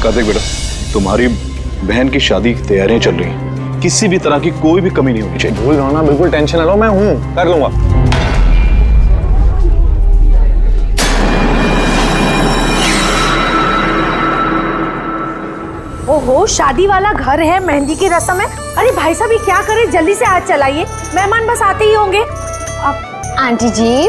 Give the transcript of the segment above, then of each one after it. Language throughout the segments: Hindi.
कार्तिक बेटा, तुम्हारी बहन की शादी की तैयारियां चल रही हैं, किसी भी तरह की कोई भी कमी नहीं होनी चाहिए। भूल जाओ ना, बिल्कुल टेंशन ना लो, मैं हूँ, कर लूंगा। ओहो, शादी वाला घर है, मेहंदी की रस्म है। अरे भाई साहब, ये क्या करे, जल्दी से हाथ चलाइए, मेहमान बस आते ही होंगे। आंटी जी,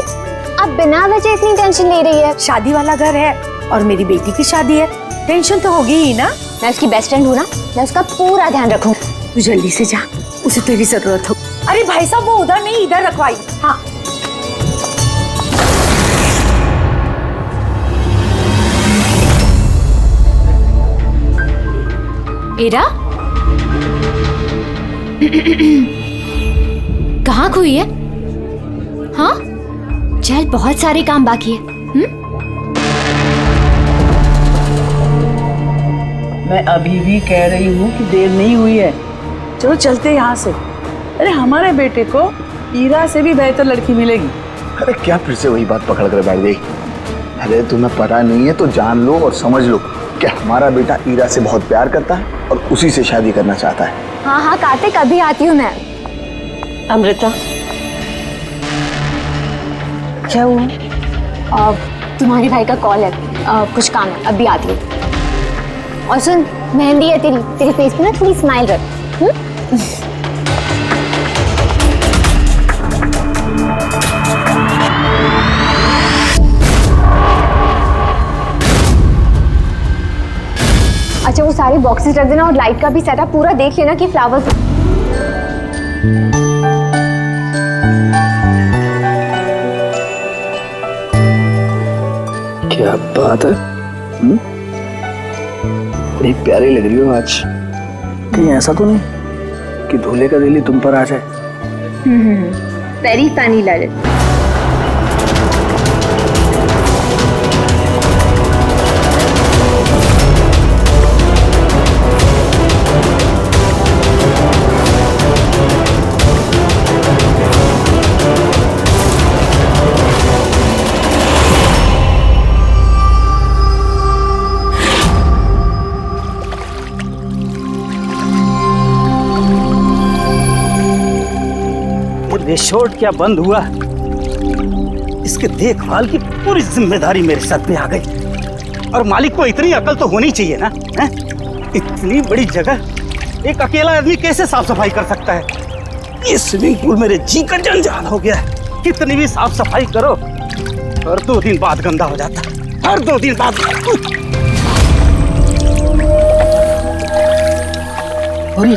आप बिना वजह इतनी टेंशन ले रही है? शादी वाला घर है और मेरी बेटी की शादी है, टेंशन तो होगी ही ना। मैं उसकी बेस्ट फ्रेंड हूँ ना, मैं उसका पूरा ध्यान रखूंगी। तू जल्दी से जा, उसे तेरी जरूरत हो। अरे भाई साहब, वो उधर नहीं, इधर रखवाई। हाँ, एरा कहाँ खोई है? हाँ, चल, बहुत सारे काम बाकी है। मैं अभी भी कह रही हूँ कि देर नहीं हुई है, चलो चलते यहाँ से। अरे हमारे बेटे को ईरा से भी बेहतर लड़की मिलेगी। अरे क्या फिर से वही बात पकड़ कर बैठ गई? अरे तुम्हें पता नहीं है तो जान लो और समझ लो कि हमारा बेटा ईरा से बहुत प्यार करता है और उसी से शादी करना चाहता है। हाँ हाँ कार्तिक, अभी आती हूँ मैं। अमृता, क्या हुआ? तुम्हारे भाई का कॉल है, कुछ काम है, अभी आती हूँ। और सुन, मेहंदी है तेरे फेस पे ना, थोड़ी स्माइल रख। अच्छा, वो सारे बॉक्सेस रख देना और लाइट का भी सेटअप पूरा देख लेना कि फ्लावर्स। क्या बात है, बड़ी प्यारी लग रही हो आज। कहीं ऐसा तो नहीं कि दूल्हे का दिल ही तुम पर आ जाए? वेरी फनी लड़े। रिसोर्ट क्या बंद हुआ, इसके देखभाल की पूरी जिम्मेदारी मेरे सर पे आ गई। और मालिक को इतनी अकल तो होनी चाहिए ना, है? इतनी बड़ी जगह एक अकेला आदमी कैसे साफ सफाई कर सकता है? ये स्विमिंग पूल मेरे जी का जंजाल हो गया है। कितनी भी साफ सफाई करो, हर 2 दिन बाद गंदा हो जाता है, हर 2 दिन बाद। अरे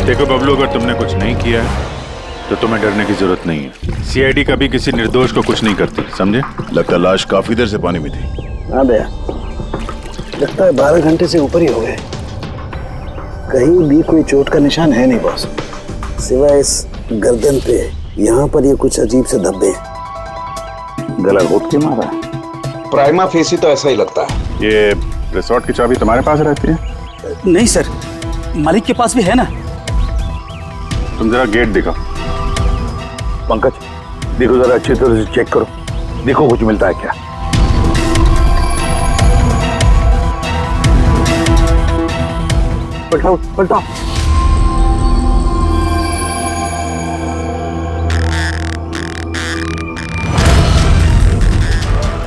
देखो बबलू, अगर तुमने कुछ नहीं किया है तो तुम्हें डरने की जरूरत नहीं है। सीआईडी कभी किसी निर्दोष को कुछ नहीं करती, समझे? लगता लाश काफी देर से पानी में थी। हाँ भैया, लगता है 12 घंटे से ऊपर ही हो गए। कहीं भी कोई चोट का निशान है नहीं बॉस, सिवाय इस गर्दन पे। यहाँ पर ये कुछ अजीब से धब्बे हैं। गला घोट के मारा है? प्राइमा फेसी तो ऐसा ही लगता है। ये रिसोर्ट की चाबी तुम्हारे पास रहती है? नहीं सर, मालिक के पास भी है ना। तुम जरा गेट दिखाओ। पंकज, देखो जरा अच्छी तरह से चेक करो, देखो कुछ मिलता है क्या। पलटाओ पलटाओ।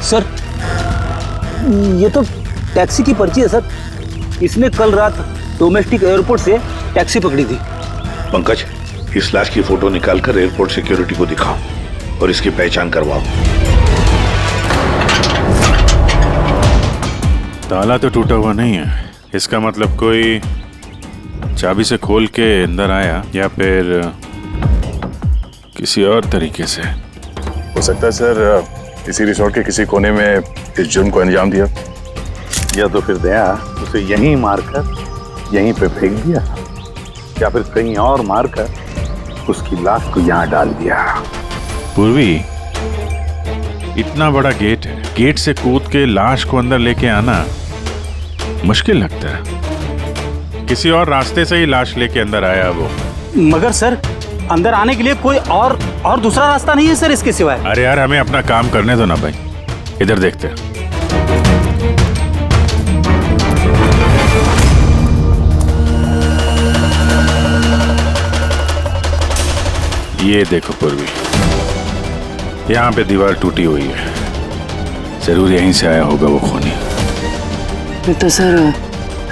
सर, ये तो टैक्सी की पर्ची है सर। इसने कल रात डोमेस्टिक एयरपोर्ट से टैक्सी पकड़ी थी। पंकज, इस लाश की फोटो निकालकर एयरपोर्ट सिक्योरिटी को दिखाओ और इसकी पहचान करवाओ। ताला तो टूटा हुआ नहीं है, इसका मतलब कोई चाबी से खोल के अंदर आया या फिर किसी और तरीके से। हो सकता है सर इसी रिसोर्ट के किसी कोने में इस जुर्म को अंजाम दिया, या तो फिर दया उसे यहीं मारकर यहीं पे फेंक दिया, या फिर कहीं और मारकर उसकी लाश को यहाँ डाल दिया। पूर्वी, इतना बड़ा गेट है, गेट से कूद के लाश को अंदर लेके आना मुश्किल लगता है। किसी और रास्ते से ही लाश लेके अंदर आया वो। मगर सर, अंदर आने के लिए कोई और दूसरा रास्ता नहीं है सर इसके सिवाय। अरे यार, हमें अपना काम करने दो ना भाई, इधर देखते हैं। ये देखो पूर्वी, यहाँ पे दीवार टूटी हुई है, जरूर यहीं से आया होगा वो खूनी। तो सर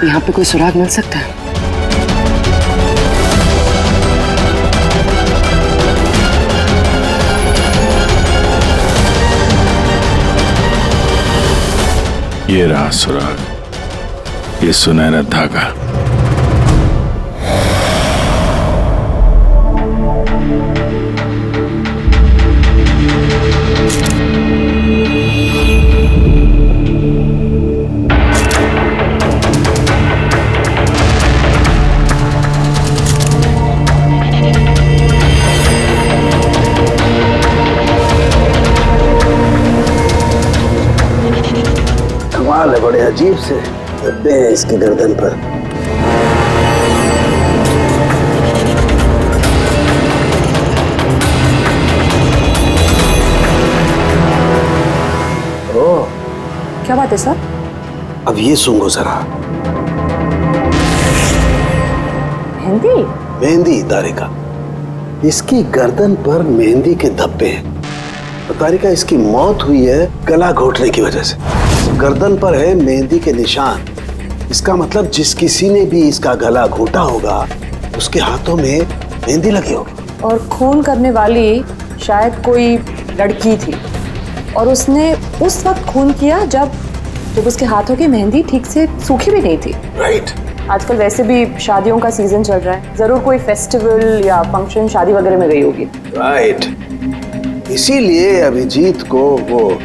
यहाँ पे कोई सुराग मिल सकता है? ये रहा सुराग, ये सुनहरा धागा। कमाल है, बड़े अजीब से धब्बे हैं इसकी गर्दन पर। ओह, क्या बात है सर? अब ये सूंघो जरा। मेहंदी? मेहंदी तारिका, इसकी गर्दन पर मेहंदी के धब्बे हैं। तारिका, इसकी मौत हुई है गला घोटने की वजह से। गर्दन पर है मेहंदी के निशान, इसका मतलब जिस किसी ने भी इसका गला घोटा होगा उसके हाथों में मेहंदी लगी होगी। और खून करने वाली शायद कोई लड़की थी और उसने उस वक्त खून किया जब उसके हाथों की मेहंदी ठीक से सूखी भी नहीं थी। राइट। आजकल वैसे भी शादियों का सीजन चल रहा है, जरूर कोई फेस्टिवल या फंक्शन शादी वगैरह में गई होगी। राइट, इसीलिए अभिजीत को वो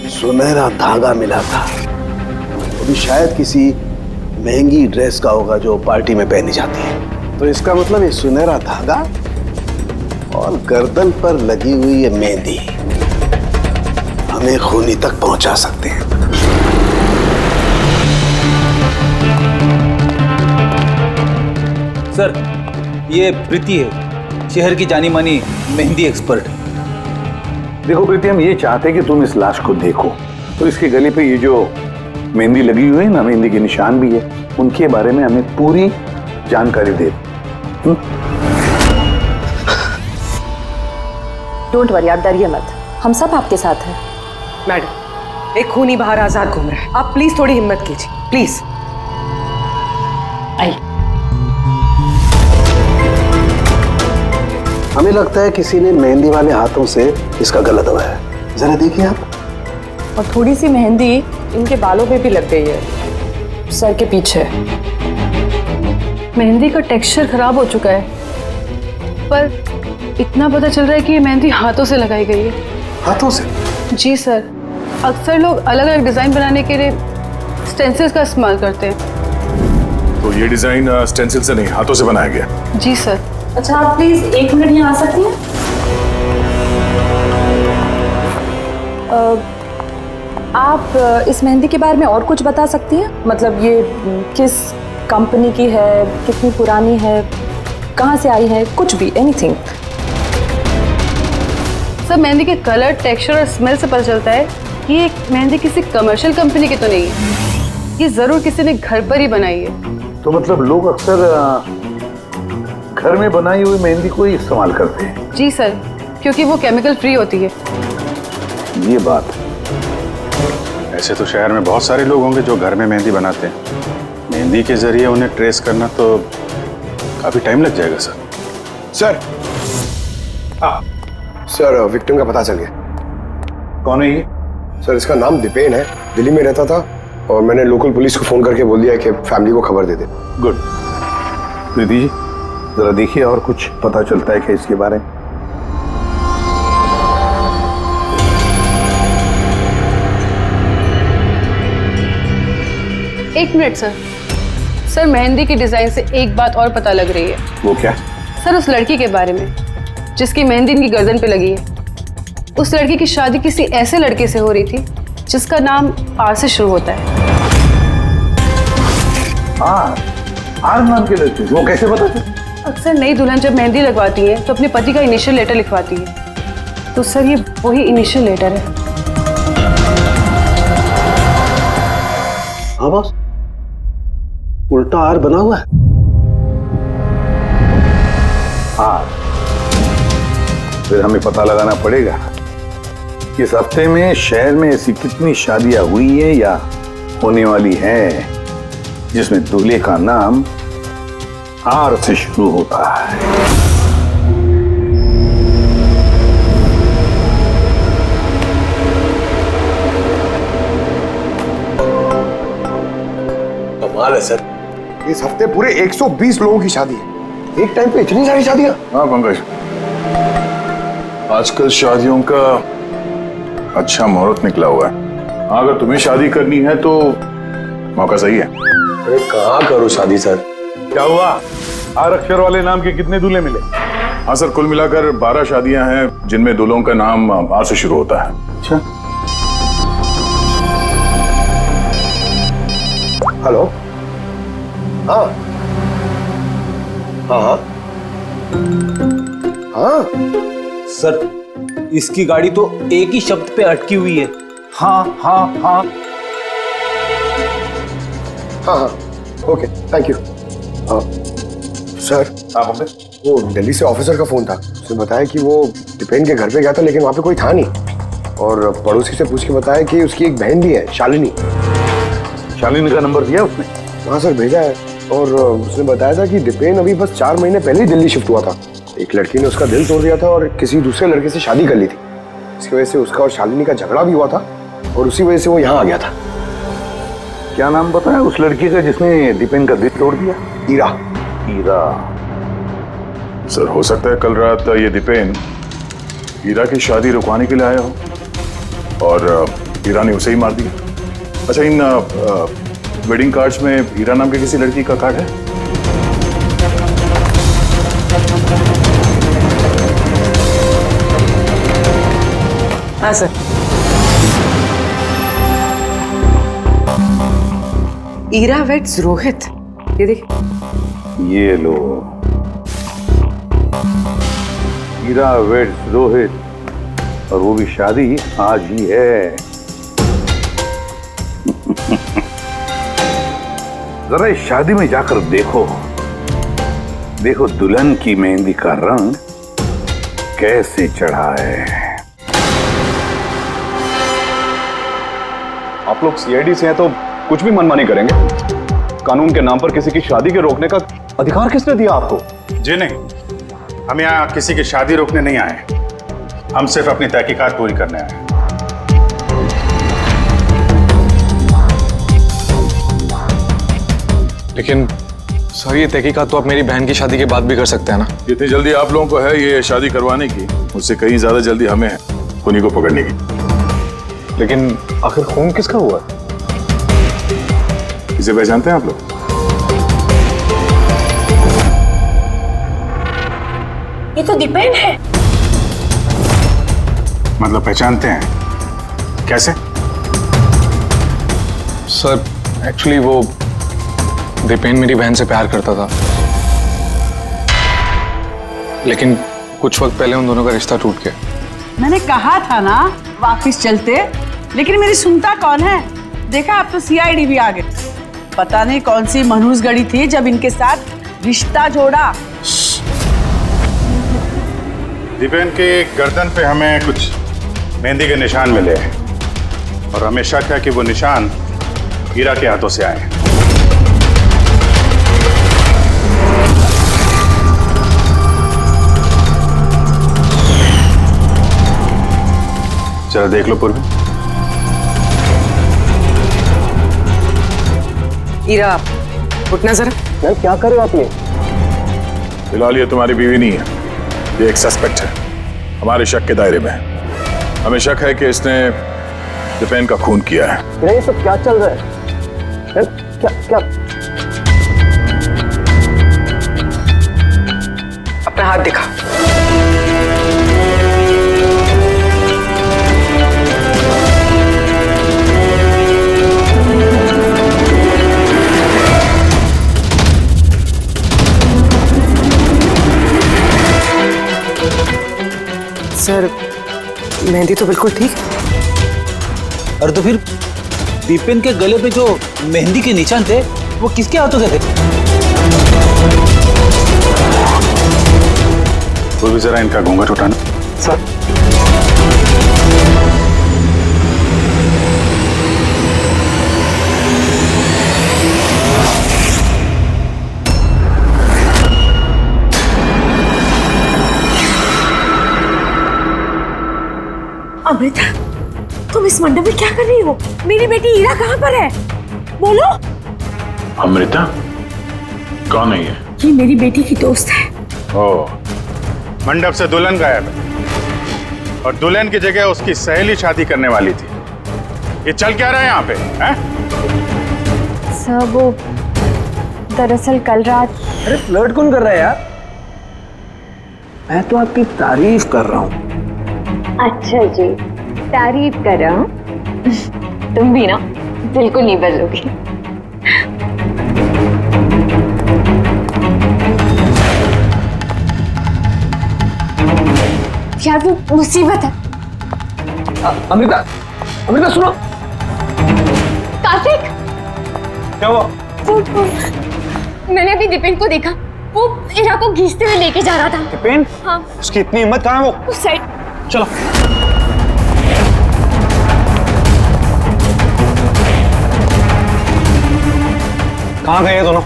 सुनहरा धागा मिला था। वो भी शायद किसी महंगी ड्रेस का होगा जो पार्टी में पहनी जाती है। तो इसका मतलब ये सुनहरा धागा और गर्दन पर लगी हुई ये मेहंदी हमें खूनी तक पहुंचा सकते हैं। सर, ये प्रीति है, शहर की जानी मानी मेहंदी एक्सपर्ट। देखो प्रीति, हम ये चाहते हैं कि तुम इस लाश को देखो, तो इसके गले पे ये जो मेहंदी लगी हुई है ना, मेहंदी के निशान भी है, उनके बारे में हमें पूरी जानकारी दे। डोंट वरी, आप डरिए मत, हम सब आपके साथ हैं। मैडम, एक खूनी बाहर आजाद घूम रहा है, आप प्लीज थोड़ी हिम्मत कीजिए, प्लीज। आई। हमें लगता है किसी ने मेहंदी वाले हाथों से इसका गला दबाया, जरा देखिए आप। और थोड़ी सी मेहंदी इनके बालों पे भी लग गई है, सर के पीछे। मेहंदी का टेक्सचर खराब हो चुका है, पर इतना पता चल रहा है कि ये मेहंदी हाथों से लगाई गई है। हाथों से? जी सर, अक्सर लोग अलग अलग डिजाइन बनाने के लिए स्टेंसिल्स का इस्तेमाल करते हैं। तो ये डिजाइन स्टेंसिल से नहीं, हाथों से बनाया गया। जी सर। अच्छा, आप प्लीज 1 मिनट यहाँ आ सकती हैं? आप इस मेहंदी के बारे में और कुछ बता सकती हैं? मतलब ये किस कंपनी की है, कितनी पुरानी है, कहाँ से आई है, कुछ भी, एनीथिंग। सर, मेहंदी के कलर, टेक्सचर और स्मेल से पता चलता है कि ये मेहंदी किसी कमर्शियल कंपनी की तो नहीं है, ये जरूर किसी ने घर पर ही बनाई है। तो मतलब लोग अक्सर घर में बनाई हुई मेहंदी को ही इस्तेमाल करते हैं? जी सर, क्योंकि वो केमिकल फ्री होती है। ये बात। ऐसे तो शहर में बहुत सारे लोग होंगे जो घर में मेहंदी बनाते हैं, मेहंदी के जरिए उन्हें ट्रेस करना तो काफी टाइम लग जाएगा सर। सर, सर विक्टिम का पता चल गया। कौन है ये? सर, इसका नाम दीपेन है, दिल्ली में रहता था, और मैंने लोकल पुलिस को फोन करके बोल दिया कि फैमिली को खबर दे दे। गुड। प्रीति जी जरा देखिए और कुछ पता चलता है क्या इसके बारे में? एक मिनट सर। सर मेहंदी की डिजाइन से एक बात और पता लग रही है। वो क्या? सर उस लड़की के बारे में जिसकी मेहंदी इनकी गर्दन पे लगी है, उस लड़की की शादी किसी ऐसे लड़के से हो रही थी जिसका नाम आर से शुरू होता है। आर नाम के लड़के? वो कैसे पता चला? अक्सर नई दुल्हन जब मेहंदी लगवाती है तो अपने पति का इनिशियल लेटर लिखवाती है, तो सर ये वही इनिशियल लेटर है। हाँ बॉस, उल्टा आर बना हुआ है। आर? फिर हमें पता लगाना पड़ेगा इस हफ्ते में शहर में ऐसी कितनी शादियां हुई है या होने वाली है जिसमें दूल्हे का नाम आर से शुरू होता है। कमाल है सर, इस हफ्ते पूरे 120 लोगों की शादी है। एक टाइम पे इतनी सारी शादियां? हाँ पंकज, आजकल शादियों का अच्छा मुहूर्त निकला हुआ है। हाँ, अगर तुम्हें शादी करनी है तो मौका सही है। अरे कहाँ करूँ शादी सर? क्या हुआ? आर अक्षर वाले नाम के कितने दूल्हे मिले? हाँ सर, कुल मिलाकर 12 शादियां हैं जिनमें दूल्हों का नाम आर से शुरू होता है। अच्छा। हेलो। हाँ हाँ हाँ हाँ सर इसकी गाड़ी तो एक ही शब्द पे अटकी हुई है। हाँ हाँ हाँ हाँ हाँ ओके थैंक यू। सर वो दिल्ली से ऑफिसर का फोन था, उसने बताया कि वो दीपेन के घर पे गया था लेकिन वहाँ पे कोई था नहीं, और पड़ोसी से पूछ के बताया कि उसकी एक बहन भी है शालिनी। शालिनी का नंबर दिया उसने? हाँ सर भेजा है, और उसने बताया था कि दीपेन अभी बस 4 महीने पहले ही दिल्ली शिफ्ट हुआ था। एक लड़की ने उसका दिल तोड़ दिया था और किसी दूसरे लड़के से शादी कर ली थी। इसकी वजह से उसका और शालिनी का झगड़ा भी हुआ था और उसी वजह से वो यहाँ आ गया था। क्या नाम बताया उस लड़की का जिसने दीपेन का दिल तोड़ दिया? ईरा। ईरा? सर हो सकता है कल रात ये दीपेन हीरा की शादी रुकवाने के लिए आया हो और हीरा ने उसे ही मार दिया। अच्छा, इन वेडिंग कार्ड्स में हीरा नाम के किसी लड़की का कार्ड है? हाँ सर। ईरा वेट्स रोहित, ये देख। ये लो, हीरा वेड्स रोहित, और वो भी शादी आज ही है। जरा इस शादी में जाकर देखो, देखो दुल्हन की मेहंदी का रंग कैसे चढ़ा है। आप लोग सीआईडी से हैं तो कुछ भी मनमानी करेंगे? कानून के नाम पर किसी की शादी के रोकने का अधिकार किसने दिया आपको? जी नहीं, हम यहाँ किसी की शादी रोकने नहीं आए, हम सिर्फ अपनी तहकीकात पूरी करने आए हैं। लेकिन सर ये तहकीकात तो आप मेरी बहन की शादी के बाद भी कर सकते हैं ना? जितनी जल्दी आप लोगों को है ये शादी करवाने की, उससे कहीं ज्यादा जल्दी हमें है खूनी को पकड़ने की। लेकिन आखिर खून किसका हुआ? इसे पहचानते हैं आप लोग? ये तो दीपेन है। मतलब पहचानते हैं? कैसे? सर एक्चुअली वो दीपेन मेरी बहन से प्यार करता था, लेकिन कुछ वक्त पहले उन दोनों का रिश्ता टूट गया। मैंने कहा था ना वापस चलते, लेकिन मेरी सुनता कौन है? देखा अब तो सीआईडी भी आ गए। पता नहीं कौन सी मनहूस गड़ी थी जब इनके साथ रिश्ता जोड़ा। दीपेन के गर्दन पे हमें कुछ मेहंदी के निशान मिले हैं और हमें शक है कि वो निशान हीरा के हाथों से आए हैं। जरा देख लो पूर्वी। ईरा, उठना जरा। मैम क्या कर रहे हो आप ये? फिलहाल ये तुम्हारी बीवी नहीं है, ये एक सस्पेक्ट है, हमारे शक के दायरे में है। हमें शक है कि इसने दीपेन का खून किया है। ये सब क्या चल रहा है? मैम क्या क्या? अपना हाथ दिखा। सर, मेहंदी तो बिल्कुल ठीक। अरे तो फिर दीपेन के गले पे जो मेहंदी के निशान थे वो किसके हाथों से थे? वो भी जरा इनका घूंघट उठाना। सर अमृता, तुम इस मंडप में क्या कर रही हो? मेरी बेटी ईरा कहाँ पर है? बोलो। अमृता कौन है ये? ये मेरी बेटी की दोस्त है। ओ, मंडप से दुल्हन गायब है और दुल्हन की जगह उसकी सहेली शादी करने वाली थी। ये चल क्या रहा है यहाँ पे? हैं? सर वो दरअसल कल रात। अरे फ्लर्ट कौन कर रहा है यार? मैं तो आपकी तारीफ कर रहा हूँ। अच्छा जी, तारीफ कर रहा हूँ। तुम भी ना बिल्कुल नहीं बदलोगी। यार वो मुसीबत है। अमृता, अमृता सुनो। कार्तिक, क्या हुआ? मैंने अभी दीपेन को देखा, वो ईरा को घींचते हुए लेके जा रहा था। दीपेन? हाँ। उसकी इतनी हिम्मत कहाँ है वो? उस साइड। चलो। कहाँ गए ये दोनों?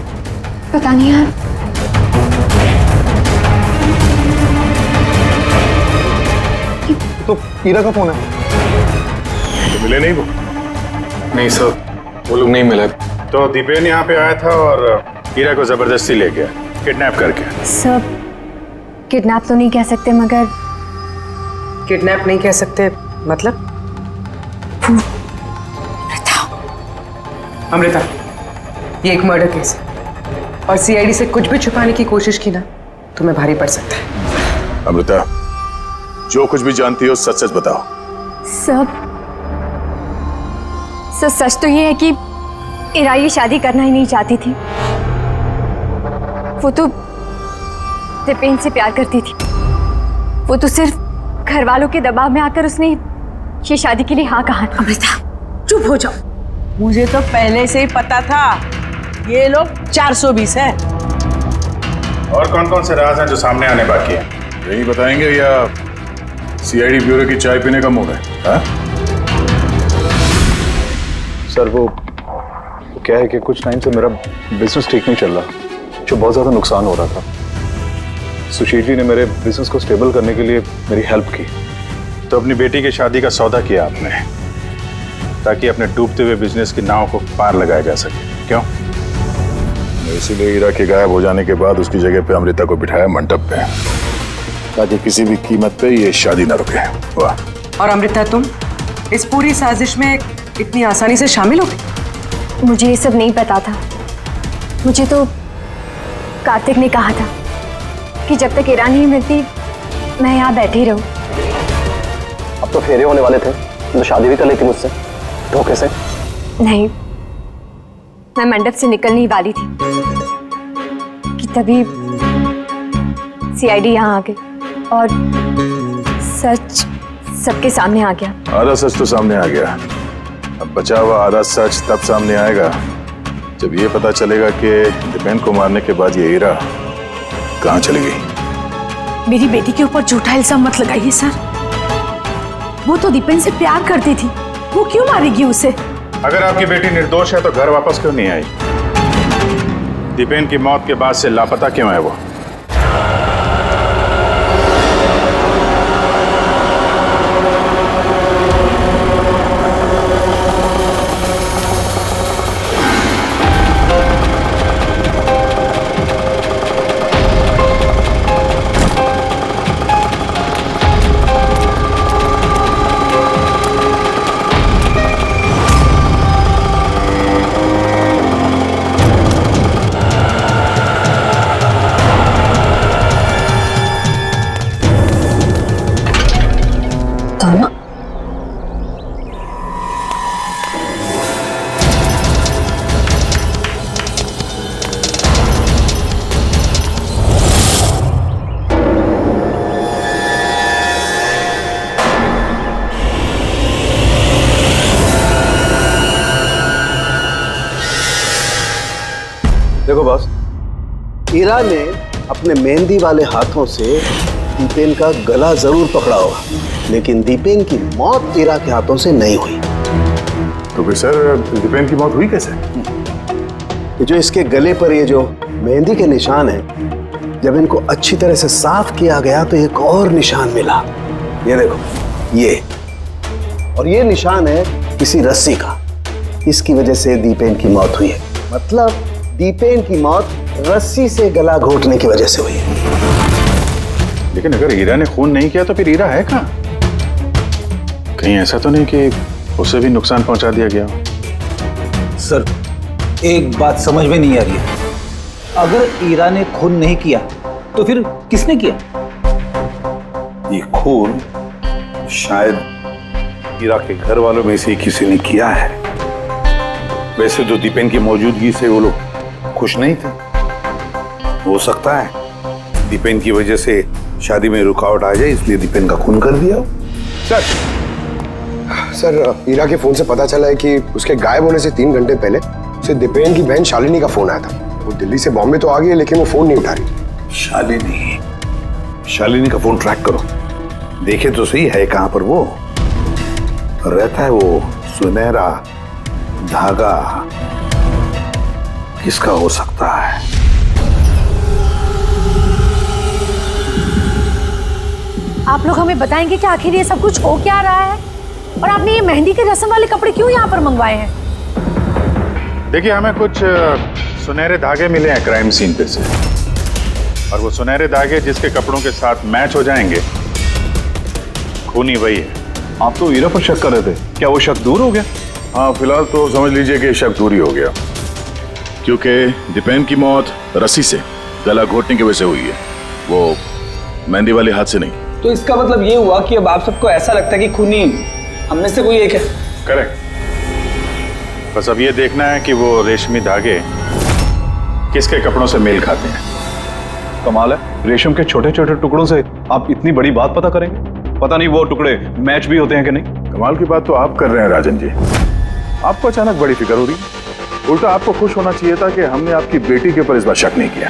पता नहीं यार। तो ईरा का फोन है। तो मिले नहीं वो? नहीं सर, वो लोग नहीं मिले। तो दीपेन यहाँ पे आया था और हीरा को जबरदस्ती ले गया, किडनैप करके। सब किडनैप तो नहीं कह सकते, मगर किडनैप नहीं कह सकते मतलब? अमृता, ये एक मर्डर केस है और सीआईडी से कुछ भी छुपाने की कोशिश की ना, तुम्हें भारी पड़ सकता है। अमृता, जो कुछ भी जानती हो सच सच बताओ। सब सच तो ये है कि ईरा ये शादी करना ही नहीं चाहती थी। वो तो दीपेन से प्यार करती थी। वो तो सिर्फ घर वालों के दबाव में आकर उसने ये शादी के लिए हाँ कहा। अमृता, चुप हो जाओ। मुझे तो पहले से ही पता था ये लोग 420 है। और कौन कौन से राज हैं जो सामने आने बाकी हैं? यही बताएंगे या सीआईडी ब्यूरो की चाय पीने का मूड है? हाँ? सर वो क्या है कि कुछ टाइम से मेरा बिजनेस ठीक नहीं चल रहा, जो बहुत ज़्यादा नुकसान हो रहा था। सुशील जी ने मेरे बिजनेस को स्टेबल करने के लिए मेरी हेल्प की। तो अपनी बेटी की शादी का सौदा किया आपने, ताकि अपने डूबते हुए बिजनेस की नाव को पार लगाया जा सके, क्यों? इसीलिए हीरा के गायब हो जाने के बाद उसकी जगह पे अमृता को बिठाया मंडप पे, ताकि किसी भी कीमत पे ये शादी न रुके। वाह। और अमृता, तुम इस पूरी साजिश में इतनी आसानी से शामिल हो गई? मुझे ये सब नहीं पता था। मुझे तो कार्तिक ने कहा था कि जब तक ईरा नहीं मिलती मैं यहाँ बैठी रहूं। अब तो फेरे होने वाले थे, तो शादी भी कर लेती मुझसे धोखे से। नहीं, मैं मंडप से निकलने ही वाली थी कि तभी सीआईडी यहाँ आ गई और सच सबके सामने आ गया। आधा सच तो सामने आ गया, अब बचा हुआ आधा सच तब सामने आएगा जब ये पता चलेगा कि दीपेन को मारने के बाद ये हीरा कहाँ चली गई। मेरी बेटी के ऊपर झूठा इल्जाम मत लगाइए सर। वो तो दीपेन से प्यार करती थी, वो क्यों मारेगी उसे? अगर आपकी बेटी निर्दोष है तो घर वापस क्यों नहीं आई? दीपेन की मौत के बाद से लापता क्यों है वो? ईरा ने अपने मेहंदी वाले हाथों से दीपेन का गला जरूर पकड़ा होगा, लेकिन दीपेन की मौत ईरा के हाथों से नहीं हुई। तो फिर सर दीपेन की मौत हुई कैसे? ये जो इसके गले पर ये जो मेहंदी के निशान हैं, जब इनको अच्छी तरह से साफ किया गया तो एक और निशान मिला। ये देखो, ये और ये निशान है किसी रस्सी का। इसकी वजह से दीपेन की मौत हुई है। मतलब दीपेन की मौत रस्सी से गला घोटने की वजह से हुई है। लेकिन अगर हीरा ने खून नहीं किया तो फिर हीरा है कहाँ? कहीं ऐसा तो नहीं कि उसे भी नुकसान पहुंचा दिया गया हो? सर, एक बात समझ में नहीं आ रही है। अगर ईरा ने खून नहीं किया तो फिर किसने किया? ये खून शायद हीरा के घर वालों में से किसी ने किया है। वैसे तो दीपेन की मौजूदगी से वो लोग खुश नहीं थे। हो सकता है दीपेन की वजह से शादी में रुकावट आ जाए, इसलिए दीपेन का खून कर दिया। सर ईरा के फोन से पता चला है कि उसके गायब होने से 3 घंटे पहले उसे दीपेन की बहन शालिनी का फोन आया था। वो दिल्ली से बॉम्बे तो आ गई है, लेकिन वो फोन नहीं उठा रही। शालिनी का फोन ट्रैक करो, देखे तो सही है कहां पर वो रहता है। वो सुनहरा धागा किसका हो सकता है? आप लोग हमें बताएंगे कि आखिर ये सब कुछ हो क्या रहा है, और आपने ये मेहंदी के रस्म वाले कपड़े क्यों यहाँ पर मंगवाए हैं? देखिए, हमें कुछ सुनहरे धागे मिले हैं क्राइम सीन पे से, और वो सुनहरे धागे जिसके कपड़ों के साथ मैच हो जाएंगे, खूनी वही है। आप तो ईरा पर शक कर रहे थे, क्या वो शक दूर हो गया? हाँ, फिलहाल तो समझ लीजिए कि शक दूर ही हो गया, क्योंकि दीपेन की मौत रस्सी से गला घोटने की वजह से हुई है, वो मेहंदी वाले हाथ से नहीं। तो इसका मतलब ये हुआ कि अब आप सबको ऐसा लगता है कि खूनी हम में से कोई एक है? करेक्ट। बस अब ये देखना है कि वो रेशमी धागे किसके कपड़ों से मेल खाते हैं। कमाल है, रेशम के छोटे छोटे टुकड़ों से आप इतनी बड़ी बात पता करेंगे। पता नहीं वो टुकड़े मैच भी होते हैं कि नहीं। कमाल की बात तो आप कर रहे हैं राजन जी। आपको अचानक बड़ी फिक्र हो रही है। उल्टा आपको खुश होना चाहिए था कि हमने आपकी बेटी के ऊपर इस बार शक नहीं किया।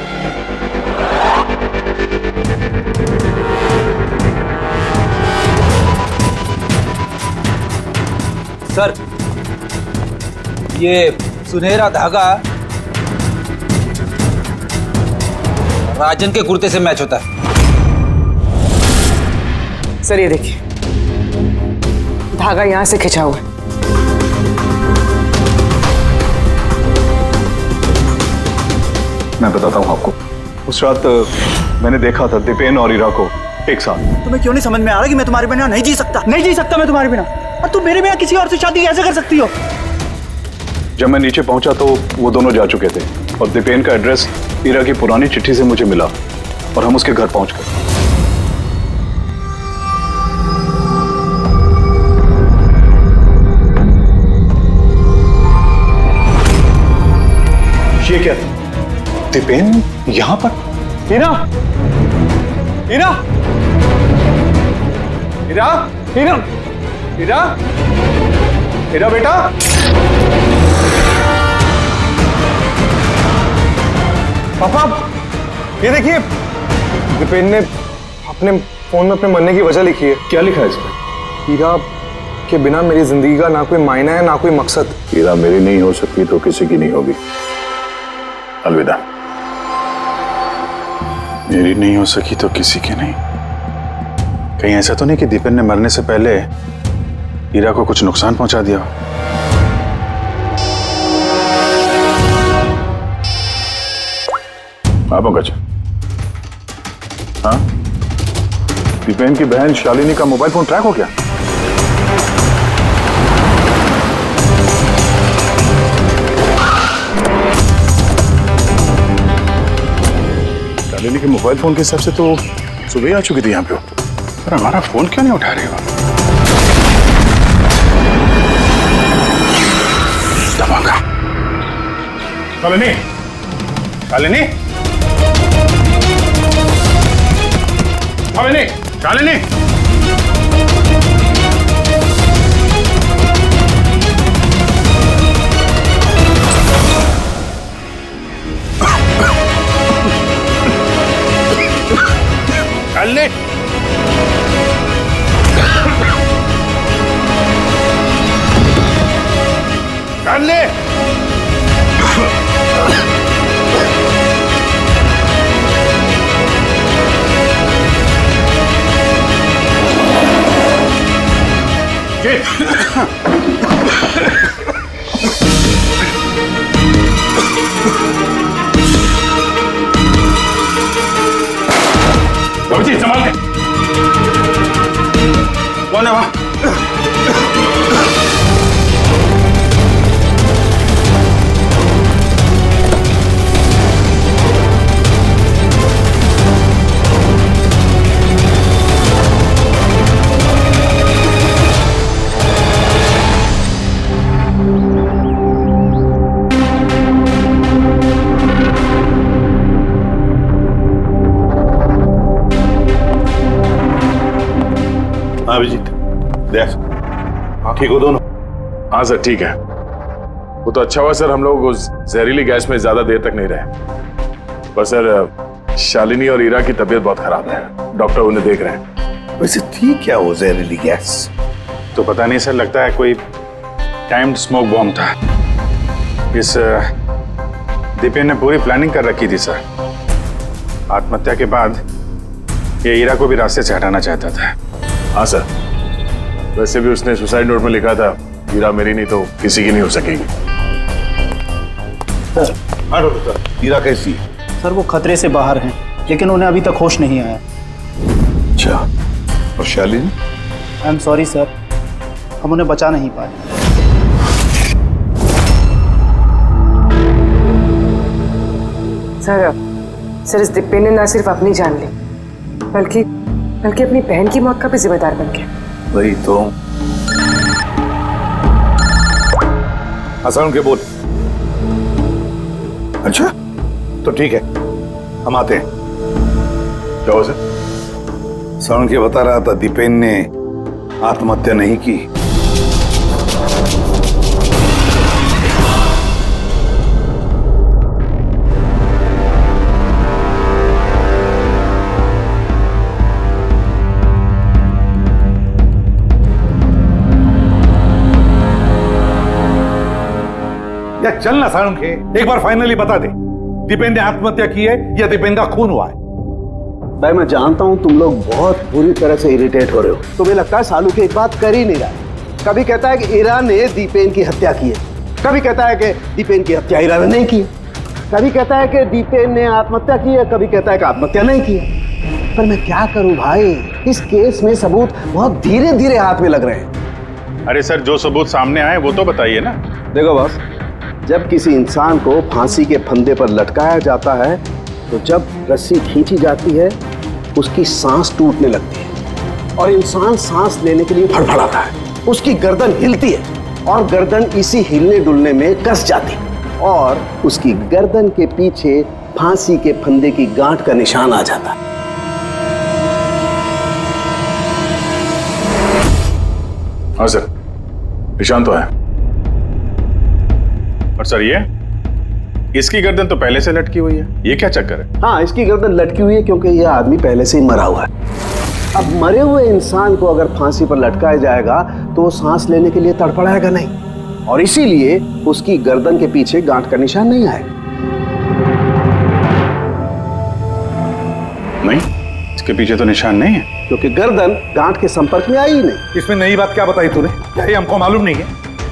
सर, ये सुनहरा धागा राजन के कुर्ते से मैच होता है। सर ये देखिए, धागा यहां से खिंचा हुआ है। मैं बताता हूँ आपको, उस रात मैंने देखा था दीपेन और ईरा को एक साथ। तुम्हें क्यों नहीं समझ में आ रहा कि मैं तुम्हारे बिना नहीं जी सकता? नहीं जी सकता मैं तुम्हारे बिना, और तुम मेरे बिना किसी और से शादी कैसे कर सकती हो? जब मैं नीचे पहुंचा तो वो दोनों जा चुके थे, और दीपेन का एड्रेस ईरा की पुरानी चिट्ठी से मुझे मिला, और हम उसके घर पहुंच गए। ये क्या? दीपेन यहां पर? ईरा! ईरा! ईरा! ईरा! ईरा! ईरा बेटा! पापा, ये देखिए, दीपेन ने अपने फोन में अपने मरने की वजह लिखी है। क्या लिखा है इसमें? हीरा के बिना मेरी जिंदगी का ना कोई मायना है, ना कोई मकसद। हीरा मेरी नहीं हो सकती तो किसी की नहीं होगी। अलविदा। मेरी नहीं हो सकी तो किसी की नहीं। कहीं ऐसा तो नहीं कि दीपेन ने मरने से पहले हीरा को कुछ नुकसान पहुंचा दिया हो? हाँ पंकज, हाँ, दीपेन की बहन शालिनी का मोबाइल फोन ट्रैक हो गया। शालिनी के मोबाइल फोन के हिसाब से तो सुबह ही आ चुकी थी यहाँ पे। पर हमारा फोन क्यों नहीं उठा रहे हो? धमाका। शालिनी, शालिनी, शालिनी, शालिनी। जान ले। बाबूजी संभाल के। कौन है वहां? अभिजीत देख, ठीक हो दोनों? हाँ सर ठीक है। वो तो अच्छा हुआ सर हम लोग उस जहरीली गैस में ज्यादा देर तक नहीं रहे। पर सर शालिनी और ईरा की तबीयत बहुत खराब है, डॉक्टर उन्हें देख रहे हैं। वैसे थी क्या वो जहरीली गैस? तो पता नहीं सर, लगता है कोई टाइम्ड स्मोक बॉम्ब था। इस दीपेन ने पूरी प्लानिंग कर रखी थी सर। आत्महत्या के बाद ये ईरा को भी रास्ते से हटाना चाहता था। हाँ सर, वैसे भी उसने सुसाइड नोट में लिखा था हीरा मेरी नहीं तो किसी की नहीं हो सकेगी। हीरा कैसी? सर वो खतरे से बाहर हैं, लेकिन उन्हें अभी तक होश नहीं आया। अच्छा, और Shalini? I am sorry sir, हम उन्हें बचा नहीं पाए। सर इस दीपेन ने न सिर्फ अपनी जान ली बल्कि अपनी बहन की मौत का भी जिम्मेदार बन गया। वही तो। हसन के बोल। अच्छा तो ठीक है, हम आते हैं। क्या हो सर? सरण के बता रहा था दीपेन ने आत्महत्या नहीं की। या चल ना सारुण के, एक बार फाइनली बता दे, दीपेन ने आत्महत्या की है या दीपेन का खून हुआ है? भाई मैं जानता हूं तुम लोग बहुत बुरी तरह से इरिटेट हो रहे हो। तुम्हें लगता है सालू की एक बात कर ही नहीं रहा है। कभी कहता है कि ईरा ने दीपेन की हत्या की है, कभी कहता है कि दीपेन की हत्या ईरा ने नहीं की, कभी कहता है कि दीपेन ने आत्महत्या की है, कभी कहता है कि आत्महत्या नहीं की है। पर मैं क्या करूं भाई, इस केस में सबूत बहुत धीरे धीरे हाथ में लग रहे हैं। अरे सर, जो सबूत सामने आए वो तो बताइए ना। देखो बॉस, जब किसी इंसान को फांसी के फंदे पर लटकाया जाता है तो जब रस्सी खींची जाती है उसकी सांस टूटने लगती है और इंसान सांस लेने के लिए फड़फड़ाता है। उसकी गर्दन हिलती है और गर्दन इसी हिलने डुलने में कस जाती है और उसकी गर्दन के पीछे फांसी के फंदे की गांठ का निशान आ जाता है। हाँ सर, निशान तो है। और सर ये इसकी गर्दन तो पहले से लटकी हुई है, ये क्या चक्कर है? हाँ, इसकी गर्दन लटकी हुई है क्योंकि यह आदमी पहले से ही मरा हुआ है। अब मरे हुए इंसान को अगर फांसी पर लटकाया जाएगा तो वो सांस लेने के लिए तड़फड़ाएगा नहीं और इसीलिए उसकी गर्दन के पीछे गांठ का निशान नहीं आएगा। नहीं, इसके पीछे तो निशान नहीं है क्योंकि गर्दन गांठ के संपर्क में आई ही नहीं। इसमें नई बात क्या बताई तूने? क्या ये हमको मालूम नहीं है?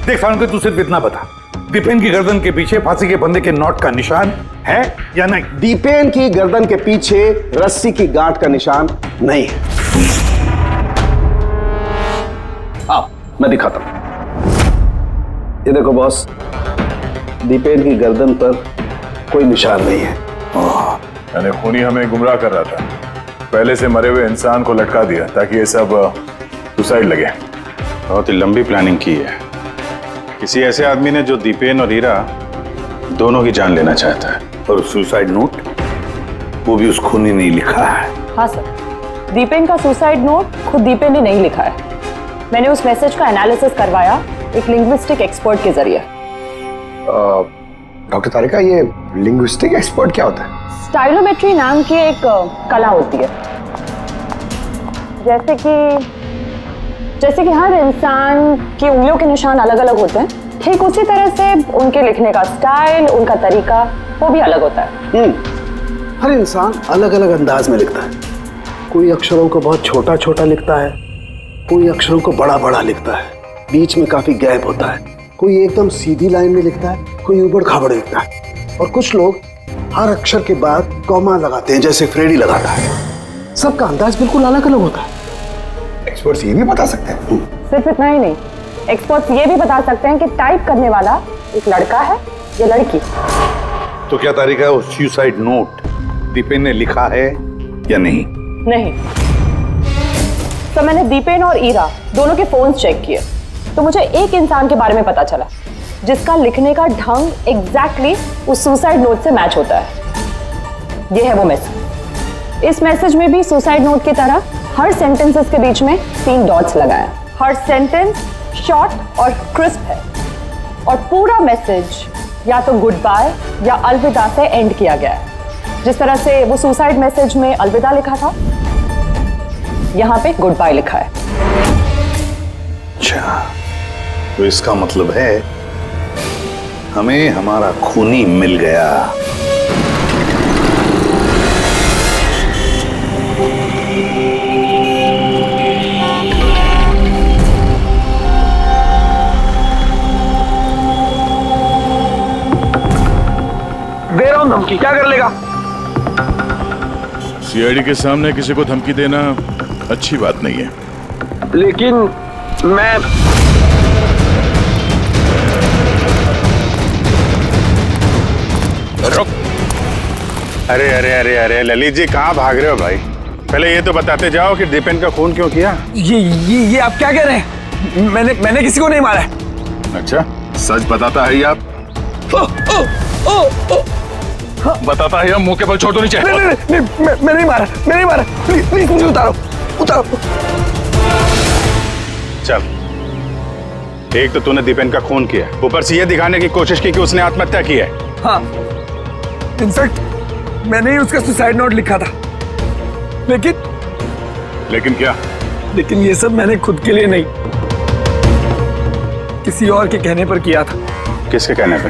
देख सारुण के, तू सिर्फ इतना बता, दीपेन की गर्दन के पीछे फांसी के फंदे के नॉट का निशान है या नहीं? दीपेन की गर्दन के पीछे रस्सी की गांठ का निशान नहीं है। आओ मैं दिखाता हूं। ये देखो बॉस, दीपेन की गर्दन पर कोई निशान नहीं है। यानी खूनी हमें गुमराह कर रहा था, पहले से मरे हुए इंसान को लटका दिया ताकि ये सब सुसाइड लगे। बहुत ही लंबी प्लानिंग की है किसी ऐसे आदमी ने जो दीपेन और हीरा दोनों की जान लेना चाहता है। और सुसाइड नोट वो भी उस खूनी ने लिखा है। हाँ सर, दीपेन का सुसाइड नोट खुद दीपेन ने नहीं लिखा है। मैंने उस मैसेज का एनालिसिस करवाया एक लिंग्विस्टिक एक्सपर्ट के जरिए। डॉक्टर तारिका, ये लिंग्विस्टिक एक्सपर्ट क्या होता है? स्टाइलोमेट्री नाम की एक कला होती है। जैसे कि हर इंसान की उंगलियों के निशान अलग अलग होते हैं, ठीक उसी तरह से उनके लिखने का स्टाइल, उनका तरीका वो भी अलग होता है। हर इंसान अलग अलग अंदाज में लिखता है। कोई अक्षरों को बहुत छोटा छोटा लिखता है, कोई अक्षरों को बड़ा बड़ा लिखता है, बीच में काफी गैप होता है। कोई एकदम सीधी लाइन में लिखता है, कोई ऊबड़ खाबड़ लिखता है, और कुछ लोग हर अक्षर के बाद कॉमा लगाते हैं, जैसे फ्रेडी लगाता है। सबका अंदाज बिल्कुल अलग अलग होता है। एक्सपर्ट्स ये भी बता सकते हैं। सिर्फ इतना ही नहीं, एक्सपर्ट्स ये भी बता सकते हैं कि टाइप करने वाला एक लड़का है या लड़की। तो क्या तारीख है उस सुसाइड नोट दीपेन ने लिखा है या नहीं? नहीं। तो मैंने दीपेन और ईरा दोनों के फोन चेक किए, तो मुझे एक इंसान के बारे में पता चला जिसका लिखने का ढंग एग्जैक्टली उस सुसाइड नोट से मैच होता है। ये है वो मैसेज। इस मैसेज में भी सुसाइड नोट की तरह हर सेंटेंसेस के बीच में 3 डॉट्स लगाया। हर सेंटेंस शॉर्ट और क्रिस्प है, और पूरा मैसेज या तो गुड बाय या अलविदा से एंड किया गया है। जिस तरह से वो सुसाइड मैसेज में अलविदा लिखा था, यहां पे गुड बाय लिखा है। अच्छा, तो इसका मतलब है हमें हमारा खूनी मिल गया। दे रहा हूं धमकी, क्या कर लेगा? सीआईडी के सामने किसी को धमकी देना अच्छी बात नहीं है। लेकिन मैं रुक। अरे अरे अरे अरे ललित जी, कहाँ भाग रहे हो भाई? पहले ये तो बताते जाओ कि दीपेन का खून क्यों किया। ये आप क्या कह रहे हैं? मैंने किसी को नहीं मारा है। अच्छा, सच बताता है आप? बताता है, मुंह के बल छोड़ दो नीचे। नहीं, मैं नहीं मारा, मैं नहीं मारा। प्लीज मुझे उतारो। चल, एक तो तूने दीपेन का खून किया, ऊपर से ये दिखाने की कोशिश की कि उसने आत्महत्या की है। हाँ, इनफैक्ट मैंने ही उसका सुसाइड नोट लिखा था। लेकिन क्या? लेकिन ये सब मैंने खुद के लिए नहीं, किसी और के कहने पर किया था। किसके कहने पे?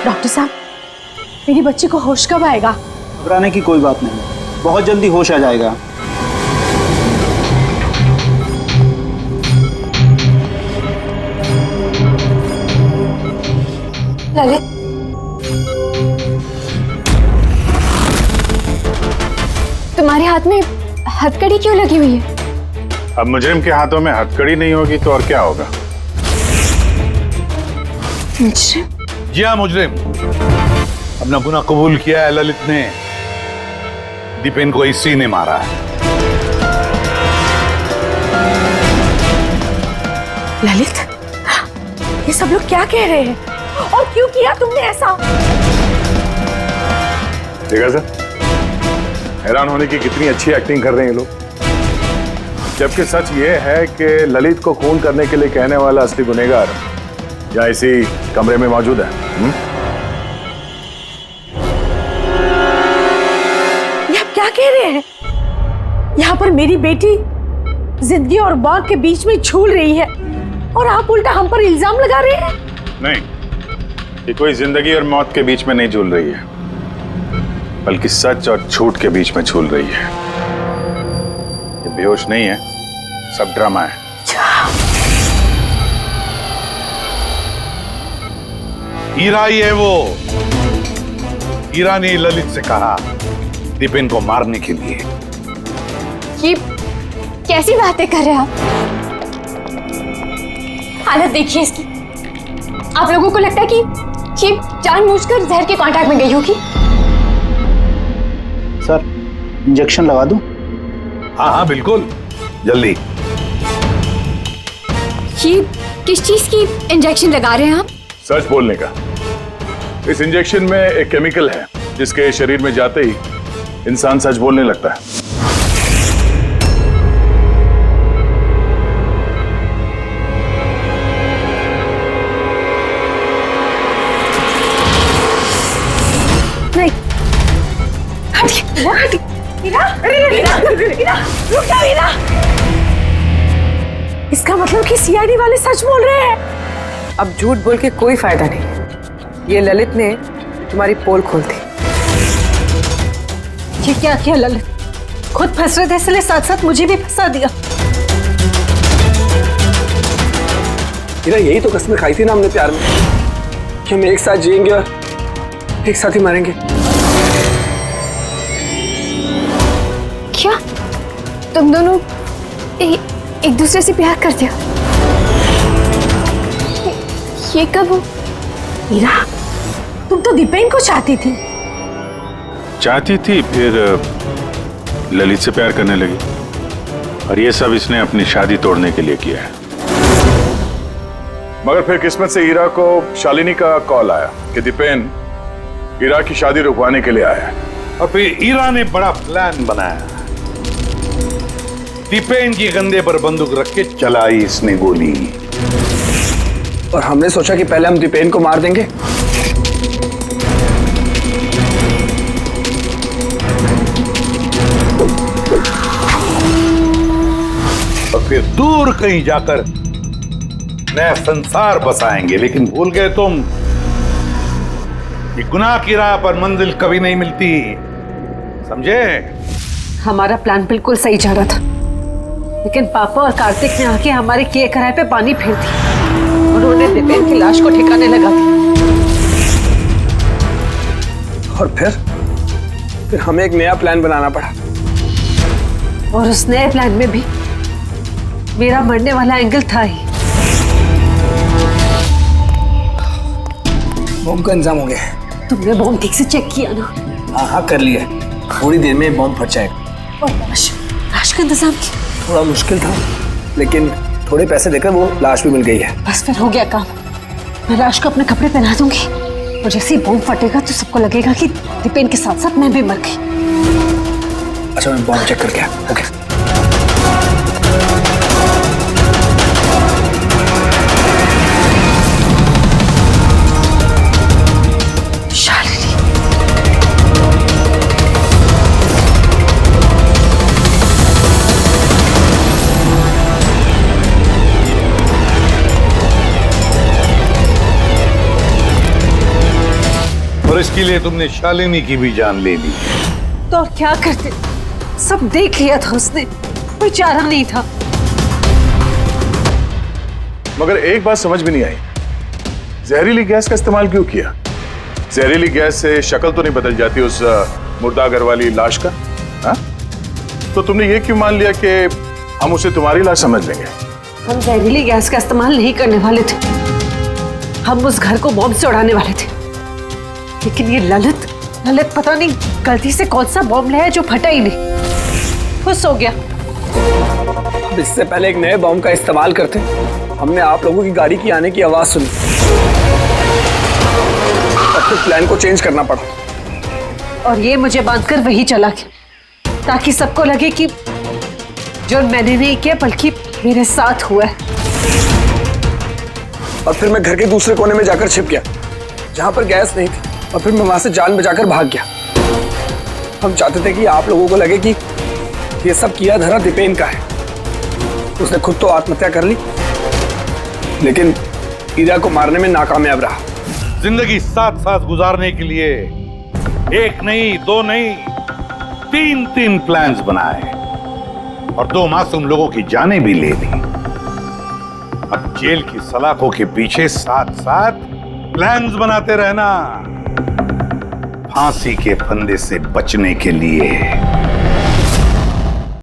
डॉक्टर साहब, मेरी बच्ची को होश कब आएगा? घबराने की कोई बात नहीं, बहुत जल्दी होश आ जाएगा। ललित, तुम्हारे हाथ में हथकड़ी क्यों लगी हुई है? अब मुजरिम के हाथों में हथकड़ी नहीं होगी तो और क्या होगा? मुजरिम? जी हाँ, मुजरिम। अपना गुनाह कबूल किया है ललित ने। दीपेन को इसी ने मारा है। ललित, ये सब लोग क्या कह रहे हैं और क्यों किया तुमने ऐसा? देखा सर, हैरान होने की कितनी अच्छी एक्टिंग कर रहे हैं ये लोग। जबकि सच ये है कि ललित को खून करने के लिए कहने वाला असली गुनहगार या इसी कमरे में मौजूद है। ये आप क्या कह रहे हैं? यहाँ पर मेरी बेटी जिंदगी और मौत के बीच में झूल रही है और आप उल्टा हम पर इल्जाम लगा रहे हैं। नहीं, ये कोई जिंदगी और मौत के बीच में नहीं झूल रही है, बल्कि सच और झूठ के बीच में झूल रही है। ये बेहोश नहीं है, सब ड्रामा है। हीरा ही है वो। हीरा ने ललित से कहा दीपेन को मारने के लिए। ये कैसी बातें कर रहे हैं आप? हालत देखिए इसकी। आप लोगों को लगता है कि ये जानबूझकर जहर के कांटेक्ट में गई होगी? सर, इंजेक्शन लगा दूं? हाँ हाँ बिल्कुल, जल्दी। ये किस चीज की इंजेक्शन लगा रहे हैं आप? सच बोलने का। इस इंजेक्शन में एक केमिकल है जिसके शरीर में जाते ही इंसान सच बोलने लगता है। नहीं, हीरा, रुक जाओ हीरा। इसका मतलब कि सीआईडी वाले सच बोल रहे हैं। अब झूठ बोल के कोई फायदा नहीं। ये ललित ने तुम्हारी पोल खोल दी। ये क्या किया ललित? खुद फंस रहे थे इसलिए साथ साथ मुझे भी फंसा दिया। हीरा, यही तो कसमें खाई थी ना हमने प्यार में कि हम एक साथ जिएंगे और एक साथ ही मरेंगे। क्या तुम दोनों एक दूसरे से प्यार करते हो? ये कब हो? हीरा, तुम तो दीपेन को चाहती थी। चाहती थी, फिर ललित से प्यार करने लगी। और ये सब इसने अपनी शादी तोड़ने के लिए किया है। मगर फिर किस्मत से हीरा को शालिनी का कॉल आया कि दीपेन हीरा की शादी रुकवाने के लिए आया है। और फिर हीरा ने बड़ा प्लान बनाया। दीपेन के कंधे पर बंदूक रख के चलाई इसने गोली। और हमने सोचा कि पहले हम दीपेन को मार देंगे। और फिर दूर कहीं जाकर नया संसार बसाएंगे। लेकिन भूल गए तुम कि गुनाह की राह पर मंजिल कभी नहीं मिलती, समझे? हमारा प्लान बिल्कुल सही जा रहा था, लेकिन पापा और कार्तिक ने आके हमारे किए कराए पे पानी फेर दिया। उन्होंने दीपेन की लाश को ठिकाने लगा दिया। और फिर हमें एक नया प्लान बनाना पड़ा। और उस नए प्लान में भी मेरा मरने वाला एंगल था ही। बॉम्ब का इंतजाम हो गया। तुमने बॉम्ब ठीक से चेक किया ना? हाँ कर लिया। थोड़ी देर में बॉम्ब फट जाएगा। और लाश का इंतजाम किया? थोड़ा मुश्किल था, लेकिन थोड़े पैसे देकर वो लाश भी मिल गई है। बस फिर हो गया काम। मैं लाश को अपने कपड़े पहना दूंगी और जैसे ही बॉम्ब फटेगा तो सबको लगेगा कि दीपेन के साथ साथ मैं भी मर गई। अच्छा, मैं बॉम्ब चेक करके आया। ओके। और इसके लिए तुमने शालिनी की भी जान ले ली। तो और क्या करते? सब देख लिया था उसने, कोई चारा नहीं था। मगर एक बात समझ में नहीं आई, जहरीली गैस का इस्तेमाल क्यों किया? जहरीली गैस से शक्ल तो नहीं बदल जाती उस मुर्दा घर वाली लाश का? हा? तो तुमने ये क्यों मान लिया कि हम उसे तुम्हारी लाश समझ लेंगे? हम जहरीली गैस का इस्तेमाल नहीं करने वाले थे। हम उस घर को बॉम्ब से उड़ाने वाले थे। लेकिन ये ललित पता नहीं गलती से कौन सा बॉम्ब लाया जो फटा ही नहीं। खुश हो गया। अब इससे पहले एक नए बॉम्ब का इस्तेमाल करते, हमने आप लोगों की गाड़ी की आने की आवाज सुनी और फिर प्लान को चेंज करना पड़ा। और ये मुझे बांधकर वही चला गया ताकि सबको लगे कि जो मैंने नहीं किया बल्कि मेरे साथ हुआ है। और फिर मैं घर के दूसरे कोने में जाकर छिप गया जहां पर गैस नहीं थी, और फिर मैं वहां से जान बचाकर भाग गया। हम चाहते थे कि आप लोगों को लगे कि ये सब किया धरा दीपेन का है। उसने खुद तो आत्महत्या कर ली, लेकिन हीरा को मारने में नाकामयाब रहा। जिंदगी साथ साथ गुजारने के लिए एक नहीं, दो नहीं, तीन प्लान्स बनाए और 2 मासूम लोगों की जानें भी ले ली। अब जेल की सलाखों के पीछे साथ साथ प्लान्स बनाते रहना, फांसी के फंदे से बचने के लिए।